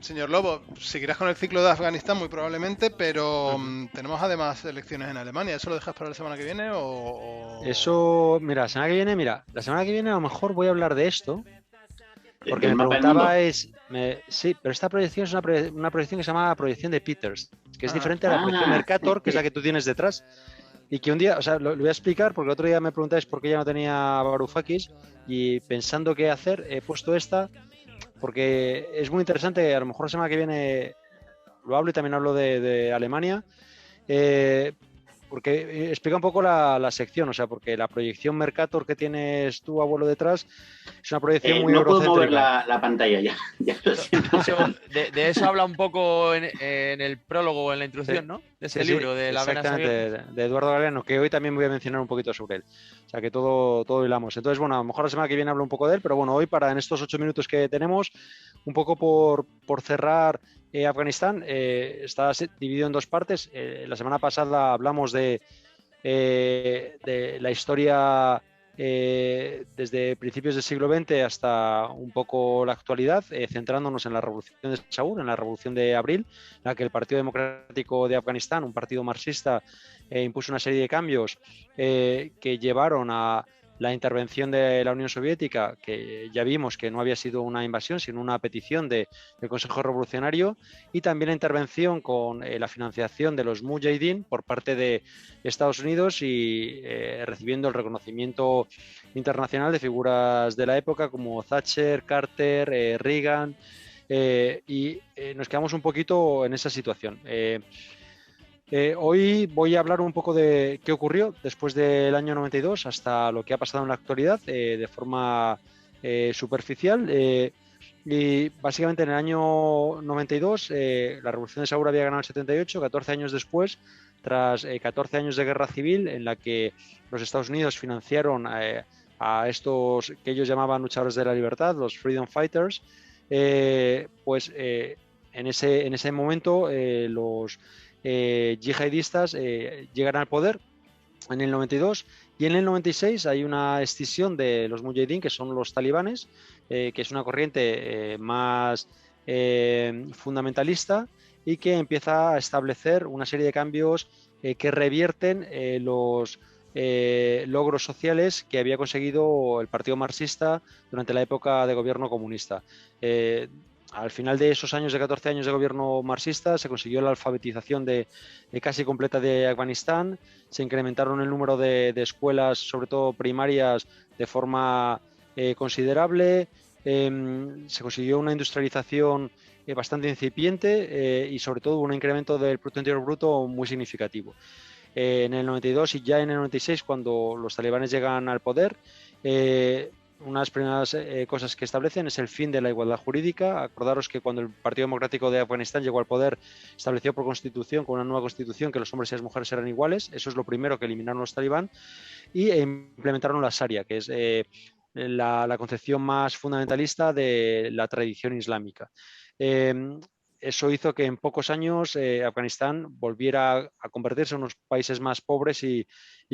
Señor Lobo, seguirás con el ciclo de Afganistán muy probablemente, pero Ujú. tenemos además elecciones en Alemania. ¿Eso lo dejas para la semana que viene Eso, mira, la semana que viene a lo mejor voy a hablar de esto, porque Del me mapa del mundo. preguntabais, sí, pero esta proyección es una proyección que se llama proyección de Peters, que es Ajá. diferente a la proyección Ah, Mercator, que es la que tú tienes detrás, y que un día, o sea, lo voy a explicar, porque el otro día me preguntáis por qué ya no tenía Varoufakis, y pensando qué hacer, he puesto esta, porque es muy interesante, a lo mejor la semana que viene lo hablo y también hablo de Alemania. Eh, Porque explica un poco la sección, o sea, porque la proyección Mercator que tienes tú, abuelo, detrás, es una proyección muy no puedo mover eurocéntrica. la pantalla ya. Ya lo Eso, siento, eso, Fernando. de eso habla un poco en el prólogo o en la Sí, introducción, ¿no? De sí, este sí, libro, de Las Venas exactamente, Abiertas. de Eduardo Galeano, que hoy también voy a mencionar un poquito sobre él. O sea, que todo hilamos. Entonces, bueno, a lo mejor la semana que viene hablo un poco de él, pero bueno, hoy en estos 8 minutos que tenemos, un poco por cerrar Afganistán, está dividido en dos partes. La semana pasada hablamos de la historia desde principios del siglo XX hasta un poco la actualidad, centrándonos en la revolución de Saúl, en la revolución de abril, en la que el Partido Democrático de Afganistán, un partido marxista, impuso una serie de cambios que llevaron a la intervención de la Unión Soviética, que ya vimos que no había sido una invasión, sino una petición del Consejo Revolucionario, y también la intervención con la financiación de los Mujahideen por parte de Estados Unidos y recibiendo el reconocimiento internacional de figuras de la época como Thatcher, Carter, Reagan, y nos quedamos un poquito en esa situación. Hoy voy a hablar un poco de qué ocurrió después del año 92 hasta lo que ha pasado en la actualidad de forma superficial. Y básicamente en el año 92 la Revolución de Saúl había ganado el 78, 14 años después, tras 14 años de guerra civil en la que los Estados Unidos financiaron a estos que ellos llamaban luchadores de la libertad, los Freedom Fighters, pues en ese momento los yihadistas llegan al poder en el 92 y en el 96 hay una escisión de los mujahideen, que son los talibanes, que es una corriente más fundamentalista y que empieza a establecer una serie de cambios que revierten los logros sociales que había conseguido el Partido Marxista durante la época de gobierno comunista. Al final de esos años de 14 años de gobierno marxista se consiguió la alfabetización de casi completa de Afganistán, se incrementaron el número de escuelas, sobre todo primarias, de forma considerable, se consiguió una industrialización bastante incipiente y sobre todo un incremento del Producto Interior Bruto muy significativo. En el 92 y ya en el 96, cuando los talibanes llegan al poder, unas primeras cosas que establecen es el fin de la igualdad jurídica. Acordaros que cuando el Partido Democrático de Afganistán llegó al poder, estableció por constitución, con una nueva constitución, que los hombres y las mujeres eran iguales. Eso es lo primero que eliminaron los talibán y implementaron la Sharia, que es la concepción más fundamentalista de la tradición islámica. Eh, Eso hizo que en pocos años Afganistán volviera a convertirse en unos países más pobres y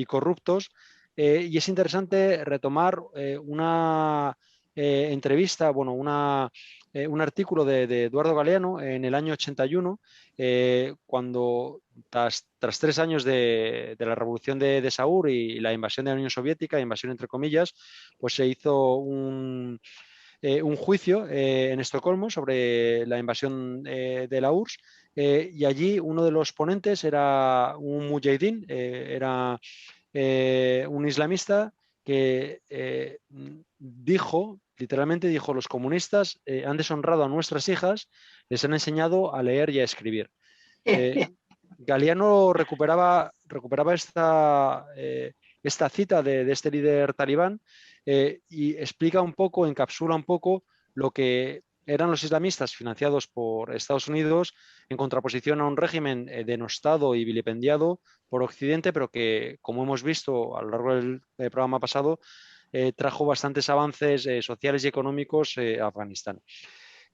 corruptos. Y es interesante retomar una entrevista, bueno, un artículo de Eduardo Galeano en el año 81, cuando tras 3 años de la revolución de Saúl y la invasión de la Unión Soviética, invasión entre comillas, pues se hizo un juicio en Estocolmo sobre la invasión de la URSS, y allí uno de los ponentes era un mujahidín, era un islamista que literalmente dijo, los comunistas han deshonrado a nuestras hijas, les han enseñado a leer y a escribir. Eh, Galeano recuperaba esta cita de este líder talibán y explica un poco, encapsula un poco lo que eran los islamistas financiados por Estados Unidos en contraposición a un régimen denostado y vilipendiado por Occidente, pero que, como hemos visto a lo largo del programa pasado, trajo bastantes avances sociales y económicos a Afganistán.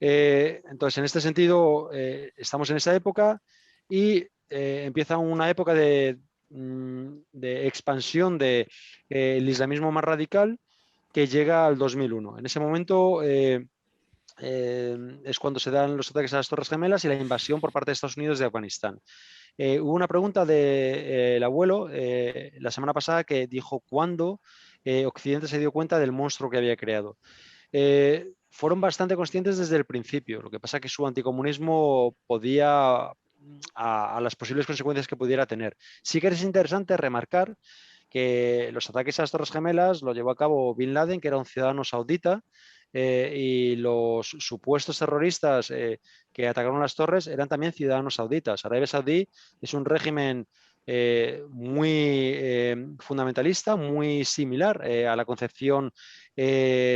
Entonces, en este sentido, estamos en esa época y empieza una época de expansión del islamismo más radical que llega al 2001. En ese momento, es cuando se dan los ataques a las Torres Gemelas y la invasión por parte de Estados Unidos de Afganistán. Hubo una pregunta del abuelo la semana pasada que dijo cuándo Occidente se dio cuenta del monstruo que había creado. Fueron bastante conscientes desde el principio. Lo que pasa es que su anticomunismo podía a las posibles consecuencias que pudiera tener. Sí que es interesante remarcar que los ataques a las Torres Gemelas lo llevó a cabo Bin Laden, que era un ciudadano saudita, y los supuestos terroristas que atacaron las torres eran también ciudadanos sauditas. Arabia Saudí es un régimen muy fundamentalista, muy similar a la concepción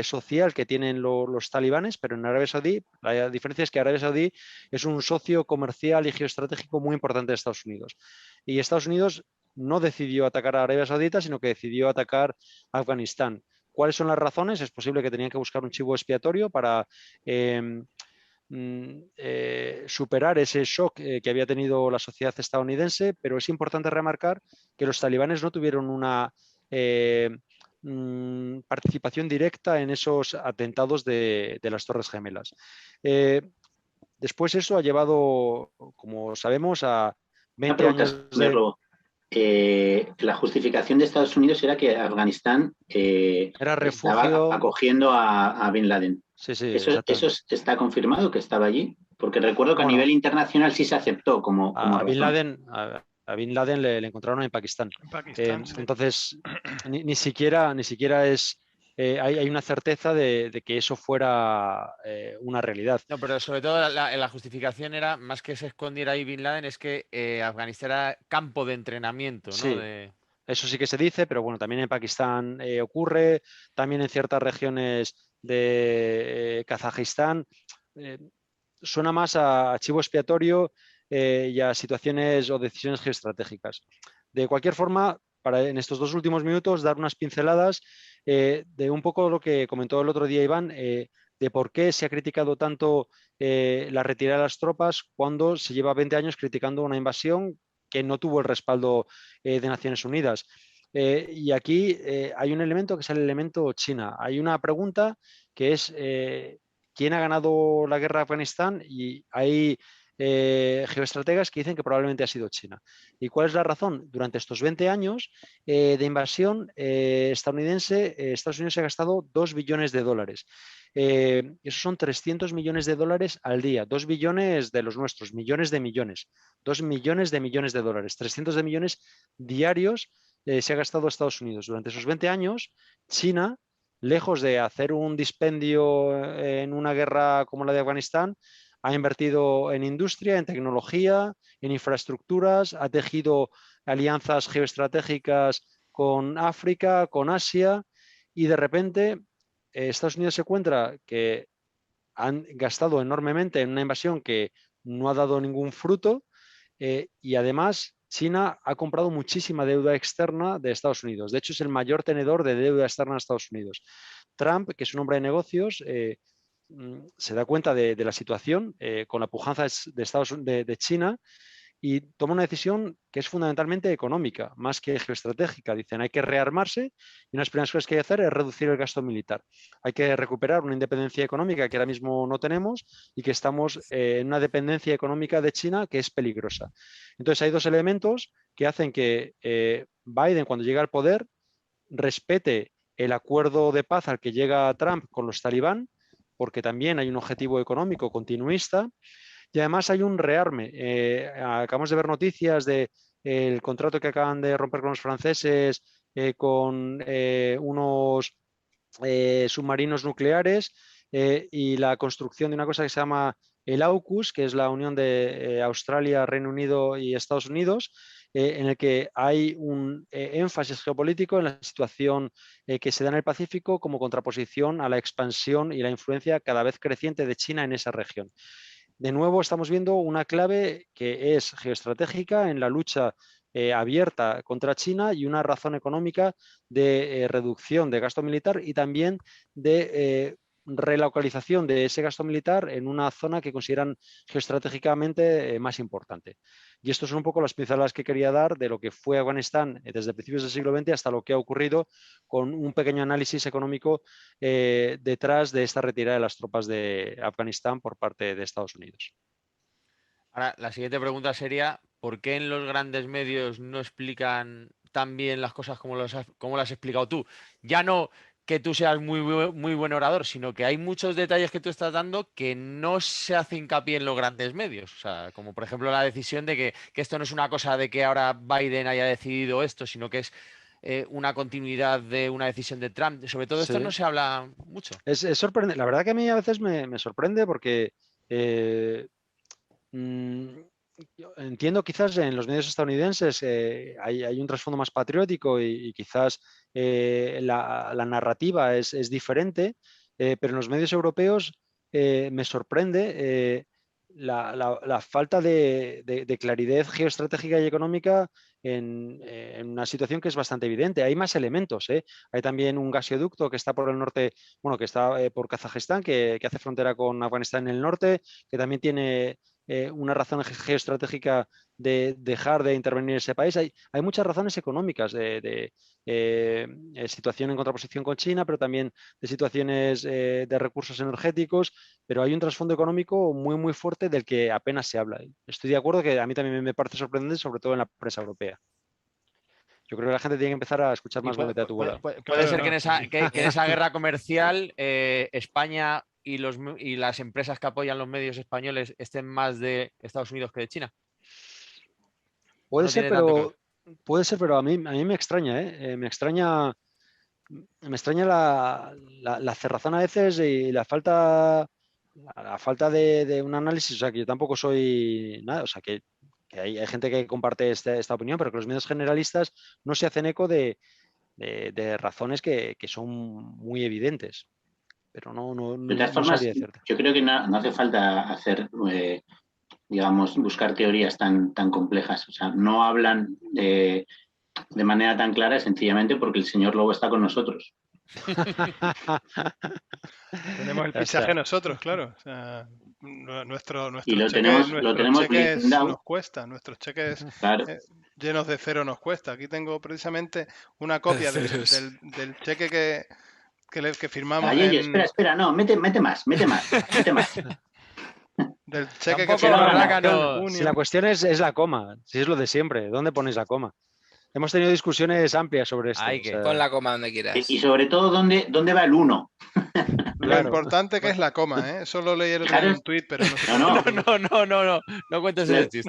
social que tienen los talibanes, pero en Arabia Saudí la diferencia es que Arabia Saudí es un socio comercial y geoestratégico muy importante de Estados Unidos. Y Estados Unidos no decidió atacar a Arabia Saudita, sino que decidió atacar a Afganistán. ¿Cuáles son las razones? Es posible que tenían que buscar un chivo expiatorio para superar ese shock que había tenido la sociedad estadounidense, pero es importante remarcar que los talibanes no tuvieron una participación directa en esos atentados de las Torres Gemelas. Después eso ha llevado, como sabemos, a 20 años de... La justificación de Estados Unidos era que Afganistán era estaba refugio. acogiendo a Bin Laden. Sí, sí, ¿Eso está confirmado que estaba allí? Porque recuerdo que a nivel internacional sí se aceptó como a Bin razón. Laden, a Bin Laden le encontraron en Pakistán. Sí. Entonces, ni siquiera es... hay una certeza de que eso fuera una realidad. No, pero sobre todo la justificación era, más que se escondiera ahí Bin Laden, es que Afganistán era campo de entrenamiento, ¿no? Sí, eso sí que se dice, pero bueno, también en Pakistán ocurre, también en ciertas regiones de Kazajistán. Suena más a chivo expiatorio y a situaciones o decisiones geoestratégicas. De cualquier forma, para en estos 2 últimos minutos dar unas pinceladas de un poco lo que comentó el otro día Iván, de por qué se ha criticado tanto la retirada de las tropas cuando se lleva 20 años criticando una invasión que no tuvo el respaldo de Naciones Unidas. Y aquí hay un elemento que es el elemento China. Hay una pregunta que es ¿quién ha ganado la guerra de Afganistán? Y hay geoestrategas que dicen que probablemente ha sido China. ¿Y cuál es la razón? Durante estos 20 años de invasión estadounidense, Estados Unidos ha gastado 2 billones de dólares. Esos son 300 millones de dólares al día, 2 billones de los nuestros, millones de millones, 2 millones de dólares, 300 de millones diarios se ha gastado Estados Unidos. Durante esos 20 años, China, lejos de hacer un dispendio en una guerra como la de Afganistán, ha invertido en industria, en tecnología, en infraestructuras, ha tejido alianzas geoestratégicas con África, con Asia, y de repente Estados Unidos se encuentra que han gastado enormemente en una invasión que no ha dado ningún fruto y además China ha comprado muchísima deuda externa de Estados Unidos. De hecho, es el mayor tenedor de deuda externa de Estados Unidos. Trump, que es un hombre de negocios, se da cuenta de la situación con la pujanza de China y toma una decisión que es fundamentalmente económica, más que geoestratégica. Dicen, hay que rearmarse y una de las primeras cosas que hay que hacer es reducir el gasto militar. Hay que recuperar una independencia económica que ahora mismo no tenemos y que estamos en una dependencia económica de China que es peligrosa. Entonces hay 2 elementos que hacen que Biden, cuando llega al poder, respete el acuerdo de paz al que llega Trump con los talibán, porque también hay un objetivo económico continuista. Y además hay un rearme. Acabamos de ver noticias del contrato que acaban de romper con los franceses con unos submarinos nucleares y la construcción de una cosa que se llama el AUKUS, que es la unión de Australia, Reino Unido y Estados Unidos, en el que hay un énfasis geopolítico en la situación que se da en el Pacífico como contraposición a la expansión y la influencia cada vez creciente de China en esa región. De nuevo, estamos viendo una clave que es geoestratégica en la lucha abierta contra China y una razón económica de reducción de gasto militar y también de relocalización de ese gasto militar en una zona que consideran geoestratégicamente más importante. Y estos son un poco las pinceladas que quería dar de lo que fue Afganistán desde principios del siglo XX hasta lo que ha ocurrido, con un pequeño análisis económico detrás de esta retirada de las tropas de Afganistán por parte de Estados Unidos. Ahora, la siguiente pregunta sería, ¿por qué en los grandes medios no explican tan bien las cosas como las has explicado tú? Ya no que tú seas muy buen orador, sino que hay muchos detalles que tú estás dando que no se hace hincapié en los grandes medios. O sea, como por ejemplo la decisión de que esto no es una cosa de que ahora Biden haya decidido esto, sino que es una continuidad de una decisión de Trump. Sobre todo esto no se habla mucho. Es sorprendente. La verdad que a mí a veces me sorprende porque yo entiendo quizás en los medios estadounidenses hay un trasfondo más patriótico y quizás la narrativa es diferente, pero en los medios europeos me sorprende la falta de claridad geoestratégica y económica en una situación que es bastante evidente. Hay más elementos. Hay también un gasoducto que está por el norte, bueno, que está por Kazajistán, que hace frontera con Afganistán en el norte, que también tiene una razón geoestratégica de dejar de intervenir en ese país. Hay muchas razones económicas de situación en contraposición con China, pero también de situaciones de recursos energéticos, pero hay un trasfondo económico muy fuerte del que apenas se habla. Estoy de acuerdo que a mí también me parece sorprendente, sobre todo en la prensa europea. Yo creo que la gente tiene que empezar a escuchar más Muévete a tu bola. Puede ser que en esa guerra comercial España y las empresas que apoyan los medios españoles estén más de Estados Unidos que de China. Puede ser, pero a mí me extraña, me extraña la cerrazón a veces y la falta de un análisis. O sea, que yo tampoco soy nada, o sea, que hay gente que comparte esta opinión, pero que los medios generalistas no se hacen eco de razones que son muy evidentes. Pero no de todas formas, yo creo que no hace falta hacer, digamos, buscar teorías tan complejas. O sea, no hablan de manera tan clara sencillamente porque el señor Lobo está con nosotros. Tenemos el pisaje nosotros, claro. O sea, nuestros cheques nos cuesta, nuestros cheques llenos de cero nos cuesta. Aquí tengo precisamente una copia del cheque que firmamos. Espera, no, mete más. Del cheque que firmamos. Si la cuestión es la coma, si es lo de siempre, ¿dónde pones la coma? Hemos tenido discusiones amplias sobre esto. Pon la coma donde quieras. Y sobre todo, ¿dónde va el 1? Lo importante que es la coma, ¿eh? Eso lo leí el otro día en un tuit, pero no cuentes ese chiste.